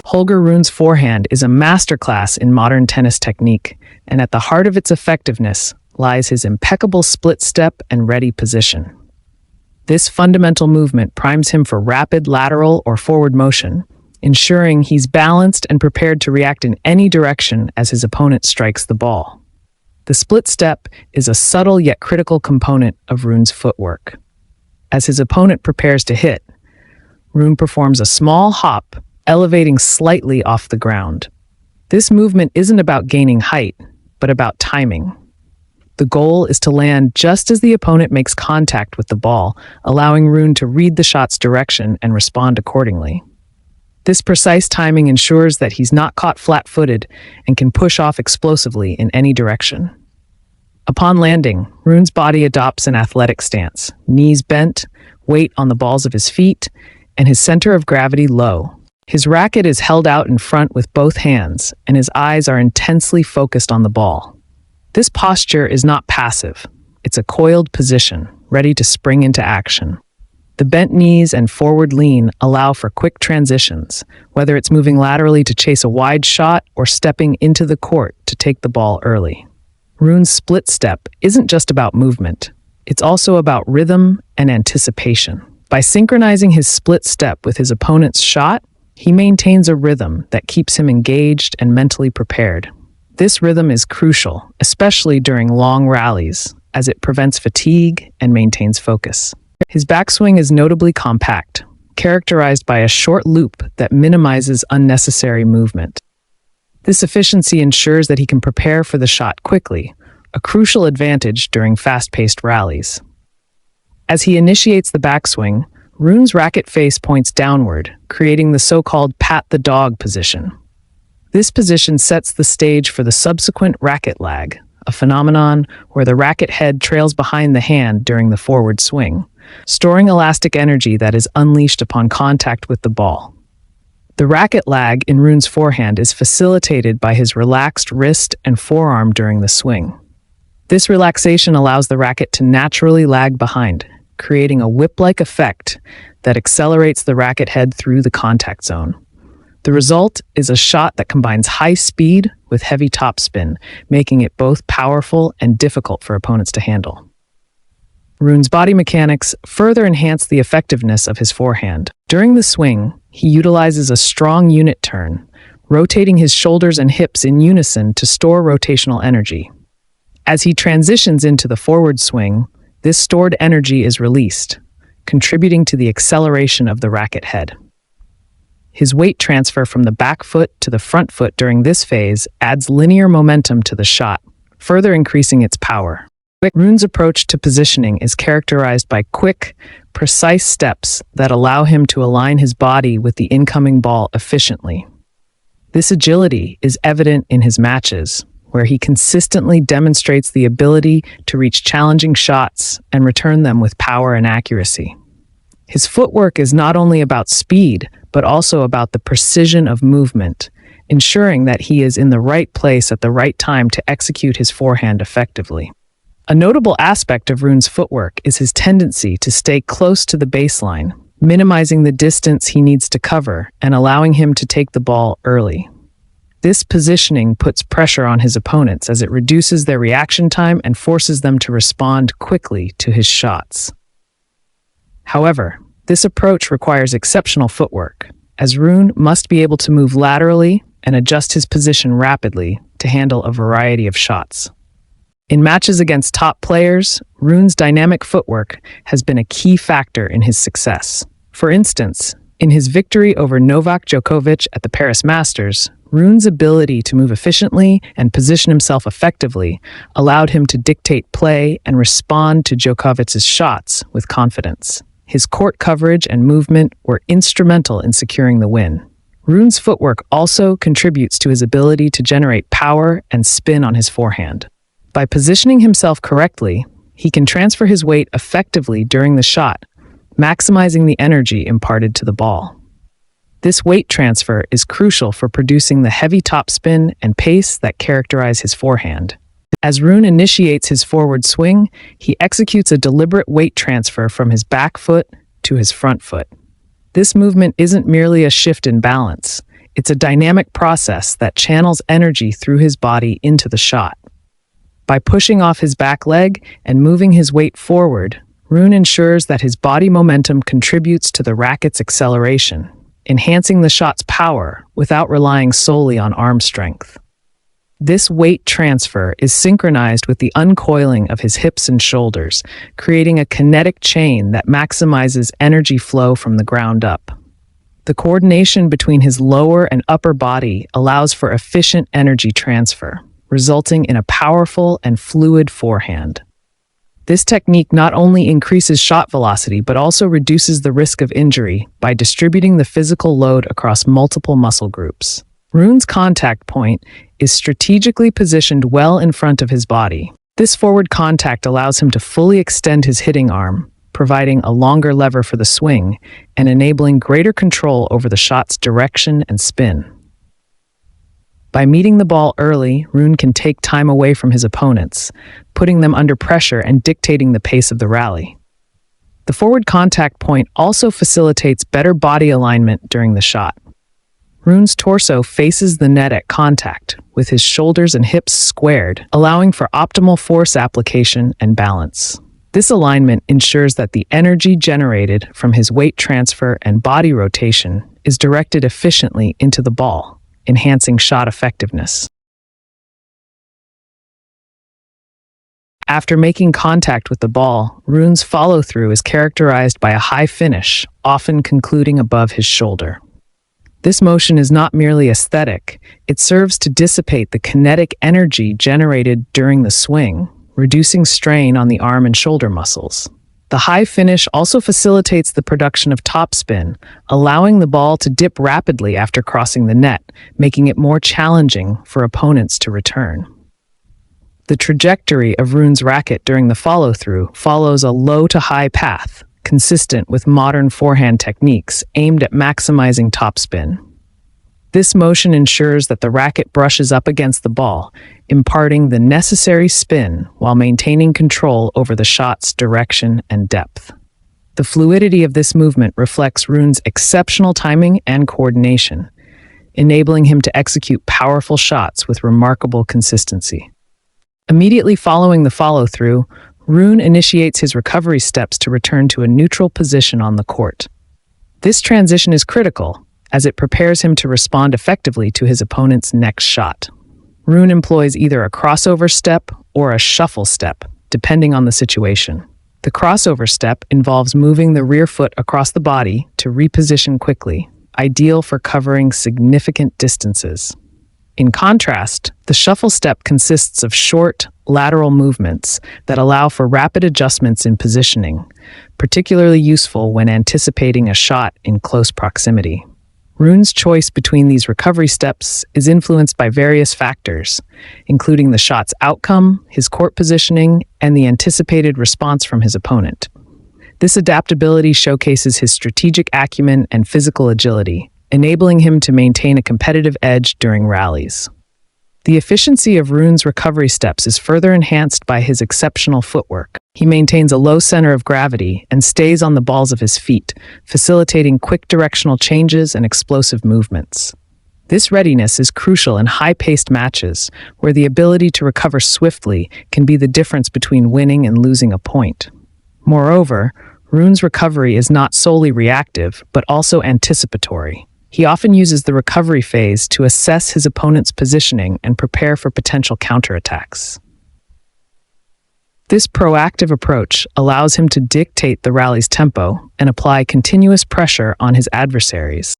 Holger Rune's forehand is a masterclass in modern tennis technique, and at the heart of its effectiveness lies his impeccable split step and ready position. This fundamental movement primes him for rapid lateral or forward motion, ensuring he's balanced and prepared to react in any direction as his opponent strikes the ball. The split step is a subtle yet critical component of Rune's footwork. As his opponent prepares to hit, Rune performs a small hop, elevating slightly off the ground. This movement isn't about gaining height, but about timing. The goal is to land just as the opponent makes contact with the ball, allowing Rune to read the shot's direction and respond accordingly. This precise timing ensures that he's not caught flat-footed and can push off explosively in any direction. Upon landing, Rune's body adopts an athletic stance, knees bent, weight on the balls of his feet, and his center of gravity low. His racket is held out in front with both hands, and his eyes are intensely focused on the ball. This posture is not passive. It's a coiled position, ready to spring into action. The bent knees and forward lean allow for quick transitions, whether it's moving laterally to chase a wide shot or stepping into the court to take the ball early. Rune's split step isn't just about movement. It's also about rhythm and anticipation. By synchronizing his split step with his opponent's shot, he maintains a rhythm that keeps him engaged and mentally prepared. This rhythm is crucial, especially during long rallies, as it prevents fatigue and maintains focus. His backswing is notably compact, characterized by a short loop that minimizes unnecessary movement. This efficiency ensures that he can prepare for the shot quickly, a crucial advantage during fast-paced rallies. As he initiates the backswing, Rune's racket face points downward, creating the so-called pat-the-dog position. This position sets the stage for the subsequent racket lag, a phenomenon where the racket head trails behind the hand during the forward swing, storing elastic energy that is unleashed upon contact with the ball. The racket lag in Rune's forehand is facilitated by his relaxed wrist and forearm during the swing. This relaxation allows the racket to naturally lag behind, creating a whip-like effect that accelerates the racket head through the contact zone. The result is a shot that combines high speed with heavy topspin, making it both powerful and difficult for opponents to handle. Rune's body mechanics further enhance the effectiveness of his forehand. During the swing, he utilizes a strong unit turn, rotating his shoulders and hips in unison to store rotational energy. As he transitions into the forward swing, this stored energy is released, contributing to the acceleration of the racket head. His weight transfer from the back foot to the front foot during this phase adds linear momentum to the shot, further increasing its power. Rune's approach to positioning is characterized by quick, precise steps that allow him to align his body with the incoming ball efficiently. This agility is evident in his matches, where he consistently demonstrates the ability to reach challenging shots and return them with power and accuracy. His footwork is not only about speed, but also about the precision of movement, ensuring that he is in the right place at the right time to execute his forehand effectively. A notable aspect of Rune's footwork is his tendency to stay close to the baseline, minimizing the distance he needs to cover and allowing him to take the ball early. This positioning puts pressure on his opponents as it reduces their reaction time and forces them to respond quickly to his shots. However, this approach requires exceptional footwork, as Rune must be able to move laterally and adjust his position rapidly to handle a variety of shots. In matches against top players, Rune's dynamic footwork has been a key factor in his success. For instance, in his victory over Novak Djokovic at the Paris Masters, Rune's ability to move efficiently and position himself effectively allowed him to dictate play and respond to Djokovic's shots with confidence. His court coverage and movement were instrumental in securing the win. Rune's footwork also contributes to his ability to generate power and spin on his forehand. By positioning himself correctly, he can transfer his weight effectively during the shot, maximizing the energy imparted to the ball. This weight transfer is crucial for producing the heavy topspin and pace that characterize his forehand. As Rune initiates his forward swing, he executes a deliberate weight transfer from his back foot to his front foot. This movement isn't merely a shift in balance, It's a dynamic process that channels energy through his body into the shot. By pushing off his back leg and moving his weight forward, Rune ensures that his body momentum contributes to the racket's acceleration, enhancing the shot's power without relying solely on arm strength. This weight transfer is synchronized with the uncoiling of his hips and shoulders, creating a kinetic chain that maximizes energy flow from the ground up. The coordination between his lower and upper body allows for efficient energy transfer, resulting in a powerful and fluid forehand. This technique not only increases shot velocity but also reduces the risk of injury by distributing the physical load across multiple muscle groups. Rune's contact point is strategically positioned well in front of his body. This forward contact allows him to fully extend his hitting arm, providing a longer lever for the swing and enabling greater control over the shot's direction and spin. By meeting the ball early, Rune can take time away from his opponents, putting them under pressure and dictating the pace of the rally. The forward contact point also facilitates better body alignment during the shot. Rune's torso faces the net at contact, with his shoulders and hips squared, allowing for optimal force application and balance. This alignment ensures that the energy generated from his weight transfer and body rotation is directed efficiently into the ball, enhancing shot effectiveness. After making contact with the ball, Rune's follow-through is characterized by a high finish, often concluding above his shoulder. This motion is not merely aesthetic, it serves to dissipate the kinetic energy generated during the swing, reducing strain on the arm and shoulder muscles. The high finish also facilitates the production of topspin, allowing the ball to dip rapidly after crossing the net, making it more challenging for opponents to return. The trajectory of Rune's racket during the follow-through follows a low-to-high path, consistent with modern forehand techniques aimed at maximizing topspin. This motion ensures that the racket brushes up against the ball, imparting the necessary spin while maintaining control over the shot's direction and depth. The fluidity of this movement reflects Rune's exceptional timing and coordination, enabling him to execute powerful shots with remarkable consistency. Immediately following the follow-through, Rune initiates his recovery steps to return to a neutral position on the court. This transition is critical, as it prepares him to respond effectively to his opponent's next shot. Rune employs either a crossover step or a shuffle step, depending on the situation. The crossover step involves moving the rear foot across the body to reposition quickly, ideal for covering significant distances. In contrast, the shuffle step consists of short, lateral movements that allow for rapid adjustments in positioning, particularly useful when anticipating a shot in close proximity. Rune's choice between these recovery steps is influenced by various factors, including the shot's outcome, his court positioning, and the anticipated response from his opponent. This adaptability showcases his strategic acumen and physical agility, enabling him to maintain a competitive edge during rallies. The efficiency of Rune's recovery steps is further enhanced by his exceptional footwork. He maintains a low center of gravity and stays on the balls of his feet, facilitating quick directional changes and explosive movements. This readiness is crucial in high-paced matches, where the ability to recover swiftly can be the difference between winning and losing a point. Moreover, Rune's recovery is not solely reactive, but also anticipatory. He often uses the recovery phase to assess his opponent's positioning and prepare for potential counterattacks. This proactive approach allows him to dictate the rally's tempo and apply continuous pressure on his adversaries.